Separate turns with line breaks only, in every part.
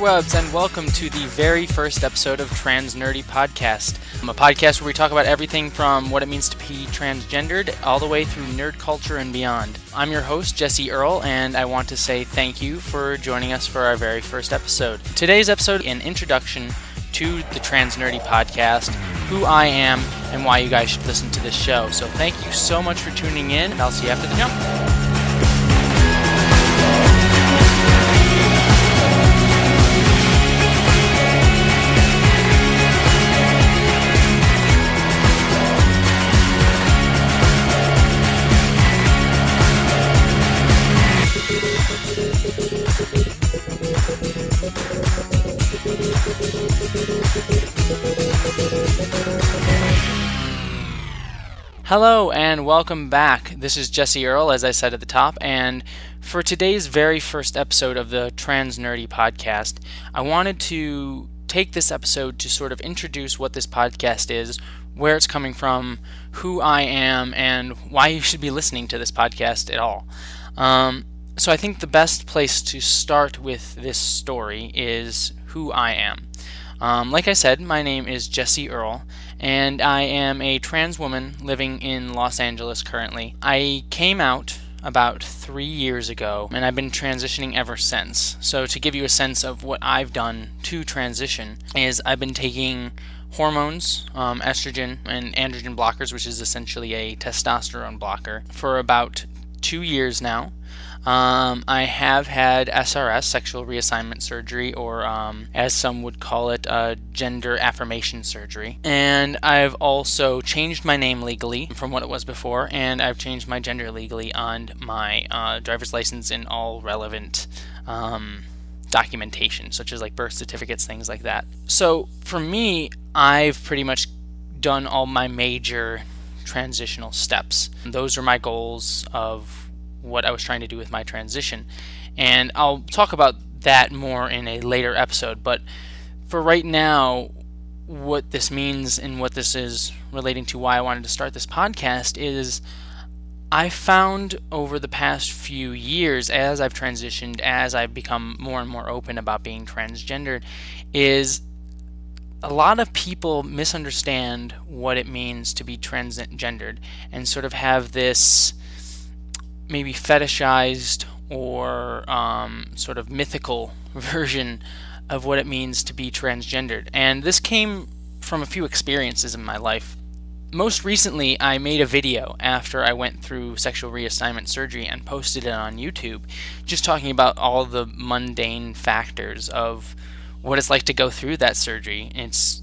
interwebs, and welcome to the very first episode of Trans Nerdy Podcast. A podcast where we talk about everything from what it means to be transgendered all the way through nerd culture and beyond. I'm your host, Jessie Earl, and I want to say thank you for joining us for our very first episode. Today's episode, an introduction to the Trans Nerdy Podcast, who I am, and why you guys should listen to this show. So thank you so much for tuning in, and I'll see you after the jump. Hello and welcome back. This is Jessie Earl, as I said at the top, and for today's very first episode of the Trans Nerdy Podcast, I wanted to take this episode to sort of introduce what this podcast is, where it's coming from, who I am, and why you should be listening to this podcast at all. So I think the best place to start with this story is who I am. Like I said, my name is Jessie Earl, and I am a trans woman living in Los Angeles currently. I came out about 3 years ago, and I've been transitioning ever since. So to give you a sense of what I've done to transition is I've been taking hormones, estrogen and androgen blockers, which is essentially a testosterone blocker, for about 2 years now. I have had SRS, sexual reassignment surgery, or as some would call it, gender affirmation surgery. And I've also changed my name legally from what it was before, and I've changed my gender legally on my driver's license in all relevant documentation, such as like birth certificates, things like that. So for me, I've pretty much done all my major transitional steps. Those are my goals of what I was trying to do with my transition, and I'll talk about that more in a later episode. But for right now, what this means and what this is relating to why I wanted to start this podcast is I found over the past few years, as I've transitioned, as I've become more and more open about being transgendered, is a lot of people misunderstand what it means to be transgendered and sort of have this maybe fetishized or sort of mythical version of what it means to be transgendered. And this came from a few experiences in my life. Most recently, I made a video after I went through sexual reassignment surgery and posted it on YouTube, just talking about all the mundane factors of what it's like to go through that surgery. It's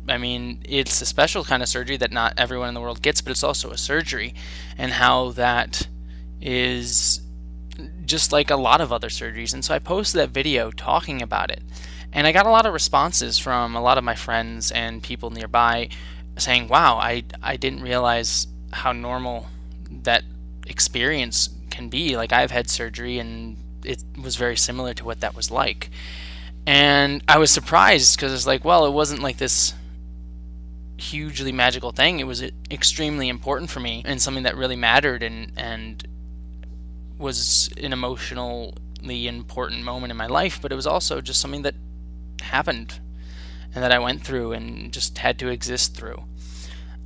a special kind of surgery that not everyone in the world gets, but it's also a surgery, and how that is just like a lot of other surgeries. And so I posted that video talking about it, and I got a lot of responses from a lot of my friends and people nearby saying, wow, I didn't realize how normal that experience can be. Like, I've had surgery and it was very similar to what that was like. And I was surprised because it's like, well, it wasn't like this hugely magical thing. It was extremely important for me and something that really mattered and was an emotionally important moment in my life, but it was also just something that happened and that I went through and just had to exist through.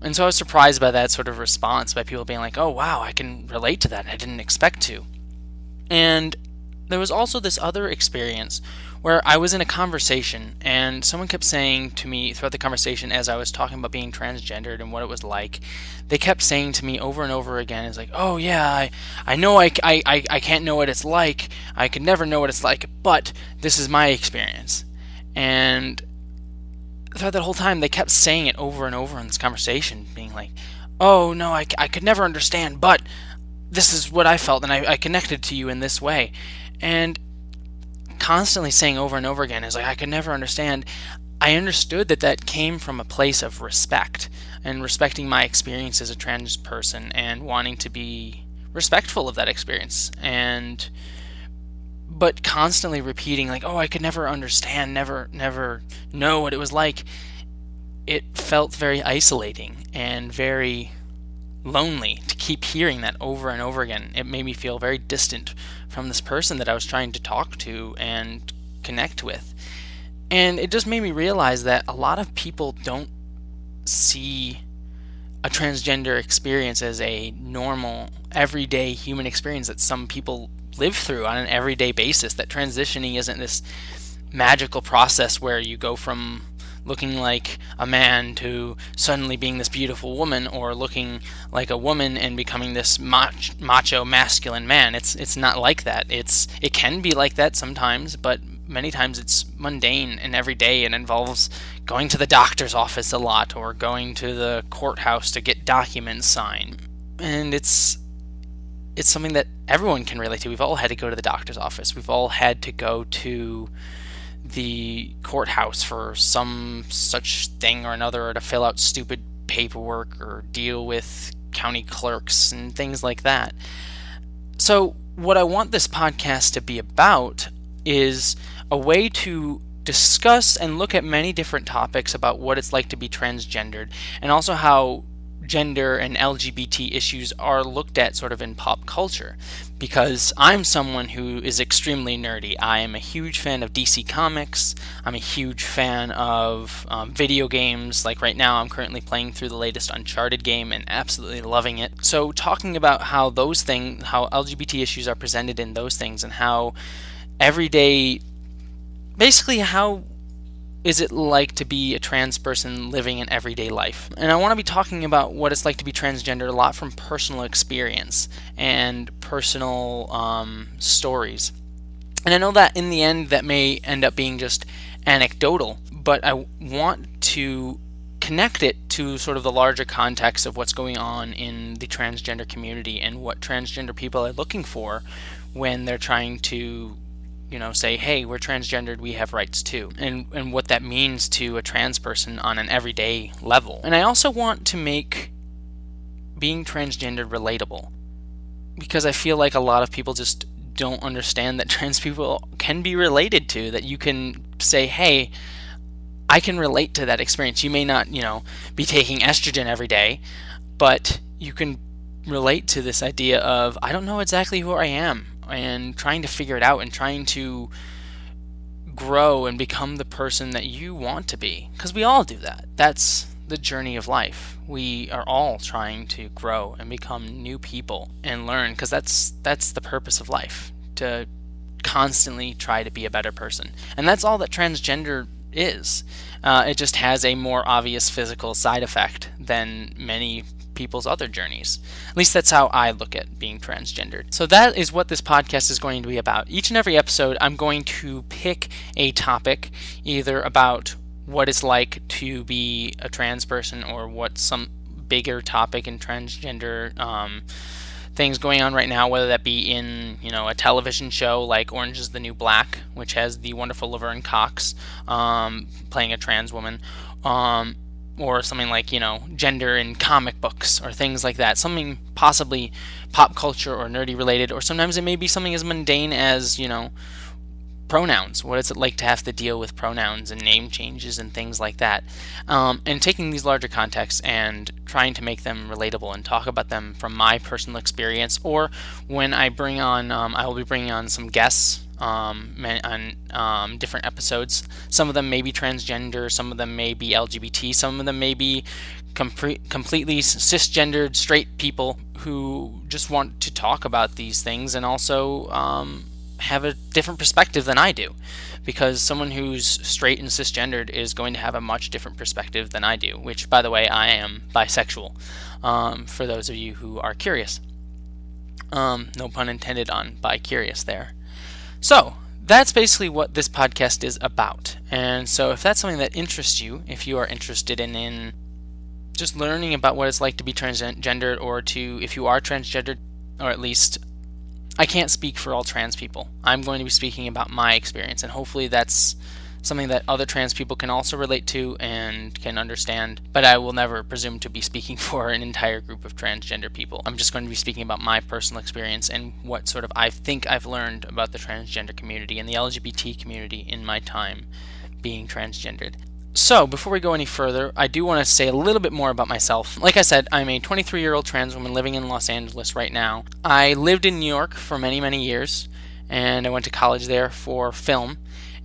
And so I was surprised by that sort of response, by people being like, oh wow, I can relate to that, I didn't expect to. And there was also this other experience where I was in a conversation and someone kept saying to me throughout the conversation, as I was talking about being transgendered and what it was like, they kept saying to me over and over again, it's like, oh yeah, I know I can't know what it's like, I could never know what it's like, but this is my experience. And throughout that whole time, they kept saying it over and over in this conversation, being like, oh no, I could never understand, but this is what I felt, and I connected to you in this way. And constantly saying over and over again is like, I could never understand. I understood that came from a place of respect and respecting my experience as a trans person and wanting to be respectful of that experience, but constantly repeating like, oh, I could never understand, never know what it was like. It felt very isolating and very lonely to keep hearing that over and over again. It made me feel very distant from this person that I was trying to talk to and connect with. And it just made me realize that a lot of people don't see a transgender experience as a normal, everyday human experience that some people live through on an everyday basis. That transitioning isn't this magical process where you go from looking like a man to suddenly being this beautiful woman, or looking like a woman and becoming this macho masculine man. It's not like that. It can be like that sometimes, but many times it's mundane and everyday and involves going to the doctor's office a lot, or going to the courthouse to get documents signed. And it's something that everyone can relate to. We've all had to go to the doctor's office. We've all had to go to the courthouse for some such thing or another, or to fill out stupid paperwork or deal with county clerks and things like that. So what I want this podcast to be about is a way to discuss and look at many different topics about what it's like to be transgendered, and also how gender and LGBT issues are looked at sort of in pop culture. Because I'm someone who is extremely nerdy. I am a huge fan of DC Comics. I'm a huge fan of video games. Like right now, I'm currently playing through the latest Uncharted game and absolutely loving it. So talking about how LGBT issues are presented in those things, and how everyday, basically how is it like to be a trans person living an everyday life. And I want to be talking about what it's like to be transgender a lot from personal experience and personal stories. And I know that in the end that may end up being just anecdotal, but I want to connect it to sort of the larger context of what's going on in the transgender community and what transgender people are looking for when they're trying to say, hey, we're transgendered, we have rights too, and what that means to a trans person on an everyday level. And I also want to make being transgendered relatable, because I feel like a lot of people just don't understand that trans people can be related to, that you can say, hey, I can relate to that experience. You may not, be taking estrogen every day, but you can relate to this idea of, I don't know exactly who I am, and trying to figure it out and trying to grow and become the person that you want to be. Because we all do that. That's the journey of life. We are all trying to grow and become new people and learn, because that's the purpose of life, to constantly try to be a better person. And that's all that transgender is. It just has a more obvious physical side effect than many people's other journeys. At least that's how I look at being transgendered. So that is what this podcast is going to be about. Each and every episode, I'm going to pick a topic, either about what it's like to be a trans person, or what's some bigger topic in transgender things going on right now, whether that be in a television show like Orange is the New Black, which has the wonderful Laverne Cox playing a trans woman, or something like, gender in comic books or things like that. Something possibly pop culture or nerdy related, or sometimes it may be something as mundane as, pronouns. What is it like to have to deal with pronouns and name changes and things like that? And taking these larger contexts and trying to make them relatable and talk about them from my personal experience. Or when I bring on, I will be bringing on some guests on different episodes. Some of them may be transgender, some of them may be LGBT, some of them may be completely cisgendered straight people who just want to talk about these things, and also have a different perspective than I do, because someone who's straight and cisgendered is going to have a much different perspective than I do, which, by the way, I am bisexual, for those of you who are curious. No pun intended on bi-curious there. So that's basically what this podcast is about. And so if that's something that interests you, if you are interested in just learning about what it's like to be transgendered, or if you are transgendered, or at least, I can't speak for all trans people. I'm going to be speaking about my experience, and hopefully that's something that other trans people can also relate to and can understand, but I will never presume to be speaking for an entire group of transgender people. I'm just going to be speaking about my personal experience and what sort of I think I've learned about the transgender community and the LGBT community in my time being transgendered. So, before we go any further, I do want to say a little bit more about myself. Like I said, I'm a 23-year-old trans woman living in Los Angeles right now. I lived in New York for many, many years, and I went to college there for film.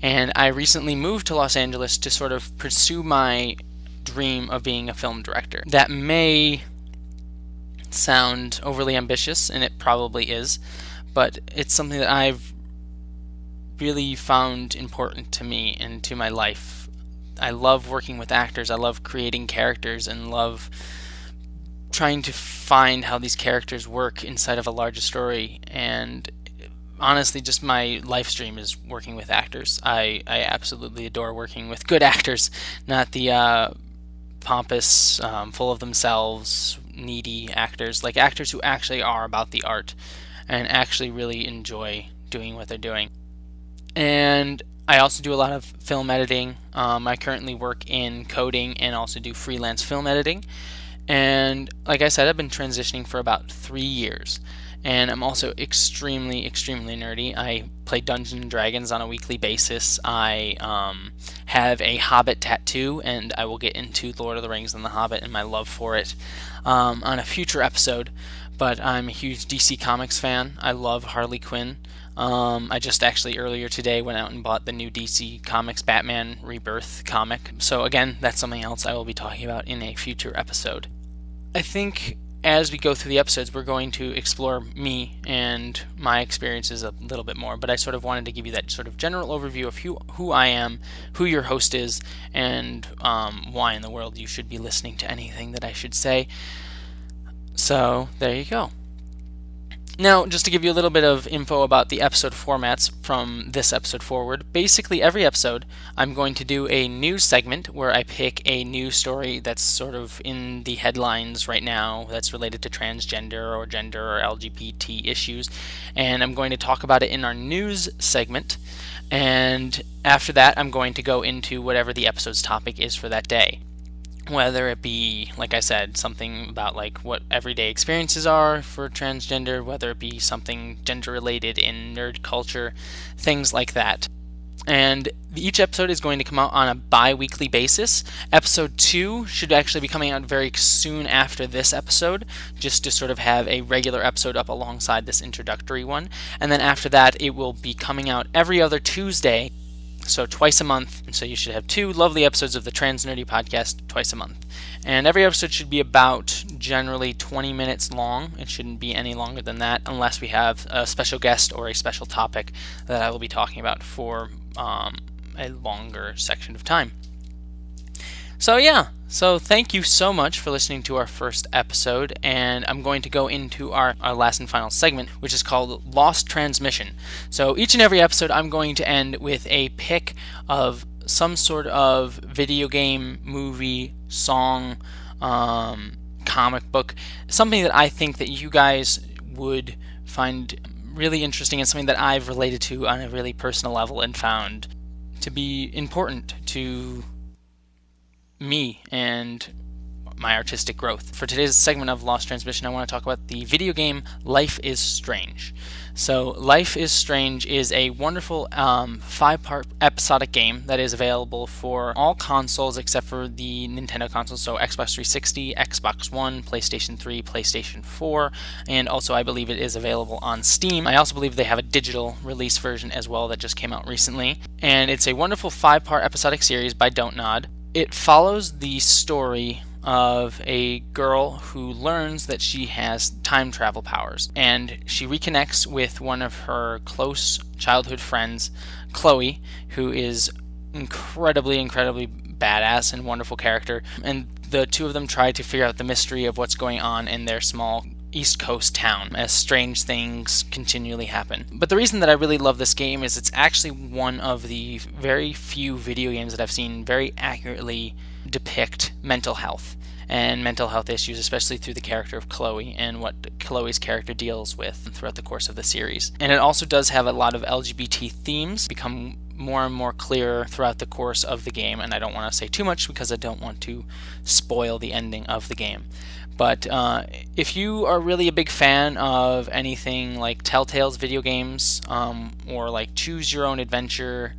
And I recently moved to Los Angeles to sort of pursue my dream of being a film director. That may sound overly ambitious, and it probably is, but it's something that I've really found important to me and to my life. I love working with actors, I love creating characters, and love trying to find how these characters work inside of a larger story. And honestly, just my life stream is working with actors. I absolutely adore working with good actors, not the pompous, full of themselves, needy actors, like actors who actually are about the art and actually really enjoy doing what they're doing. And I also do a lot of film editing. I currently work in coding and also do freelance film editing. And like I said, I've been transitioning for about 3 years. And I'm also extremely, extremely nerdy. I play Dungeons and Dragons on a weekly basis. I have a Hobbit tattoo, and I will get into Lord of the Rings and the Hobbit and my love for it on a future episode. But I'm a huge DC Comics fan. I love Harley Quinn. I just actually earlier today went out and bought the new DC Comics Batman Rebirth comic. So again, that's something else I will be talking about in a future episode. I think as we go through the episodes, we're going to explore me and my experiences a little bit more, but I sort of wanted to give you that sort of general overview of who I am, who your host is, and why in the world you should be listening to anything that I should say. So there you go. Now, just to give you a little bit of info about the episode formats from this episode forward, basically every episode I'm going to do a news segment where I pick a news story that's sort of in the headlines right now that's related to transgender or gender or LGBT issues, and I'm going to talk about it in our news segment, and after that I'm going to go into whatever the episode's topic is for that day. Whether it be, like I said, something about like what everyday experiences are for transgender, whether it be something gender related in nerd culture, things like that. And each episode is going to come out on a bi-weekly basis. Episode 2 should actually be coming out very soon after this episode, just to sort of have a regular episode up alongside this introductory one. And then after that, it will be coming out every other Tuesday, so twice a month. And so you should have 2 lovely episodes of the Trans Nerdy podcast twice a month. And every episode should be about generally 20 minutes long. It shouldn't be any longer than that unless we have a special guest or a special topic that I will be talking about for a longer section of time. So thank you so much for listening to our first episode, and I'm going to go into our last and final segment, which is called Lost Transmission. So each and every episode I'm going to end with a pick of some sort of video game, movie, song, comic book, something that I think that you guys would find really interesting and something that I've related to on a really personal level and found to be important to me and my artistic growth. For today's segment of Lost Transmission, I want to talk about the video game Life is Strange. So Life is Strange is a wonderful 5-part episodic game that is available for all consoles except for the Nintendo consoles, so Xbox 360, Xbox One, PlayStation 3, PlayStation 4, and also I believe it is available on Steam. I also believe they have a digital release version as well that just came out recently. And it's a wonderful 5-part episodic series by Don't Nod. It follows the story of a girl who learns that she has time travel powers, and she reconnects with one of her close childhood friends, Chloe, who is incredibly badass and wonderful character, and the two of them try to figure out the mystery of what's going on in their small East Coast town as strange things continually happen. But the reason that I really love this game is it's actually one of the very few video games that I've seen very accurately depict mental health and mental health issues, especially through the character of Chloe and what Chloe's character deals with throughout the course of the series. And it also does have a lot of LGBT themes become more and more clear throughout the course of the game, and I don't want to say too much because I don't want to spoil the ending of the game. But if you are really a big fan of anything like Telltale's video games or like choose your own adventure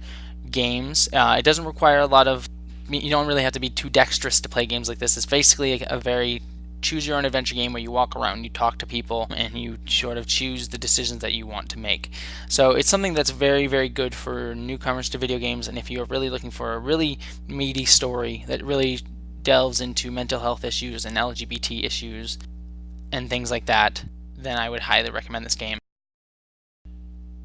games, it doesn't require a lot of, you don't really have to be too dexterous to play games like this. It's basically a very choose your own adventure game where you walk around, you talk to people, and you sort of choose the decisions that you want to make. So it's something that's very, very good for newcomers to video games, and if you're really looking for a really meaty story that really delves into mental health issues and LGBT issues and things like that, then I would highly recommend this game.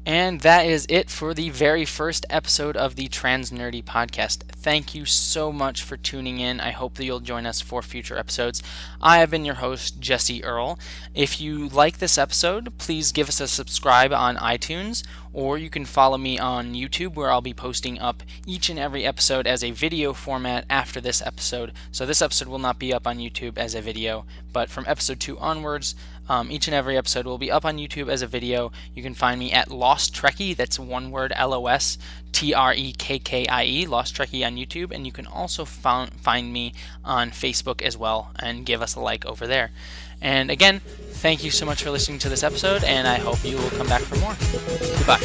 And that is it for the very first episode of the Trans Nerdy podcast. Thank you so much for tuning in. I hope that you'll join us for future episodes. I have been your host, Jessie Earl. If you like this episode, please give us a subscribe on iTunes, or you can follow me on YouTube, where I'll be posting up each and every episode as a video format after this episode. So this episode will not be up on YouTube as a video, but from episode 2 onwards, each and every episode will be up on YouTube as a video. You can find me at Lost Trekkie, that's one word, LOSTREKKIE, Lost Trekkie on YouTube, and you can also find me on Facebook as well, and give us a like over there. And again, thank you so much for listening to this episode, and I hope you will come back for more. Goodbye.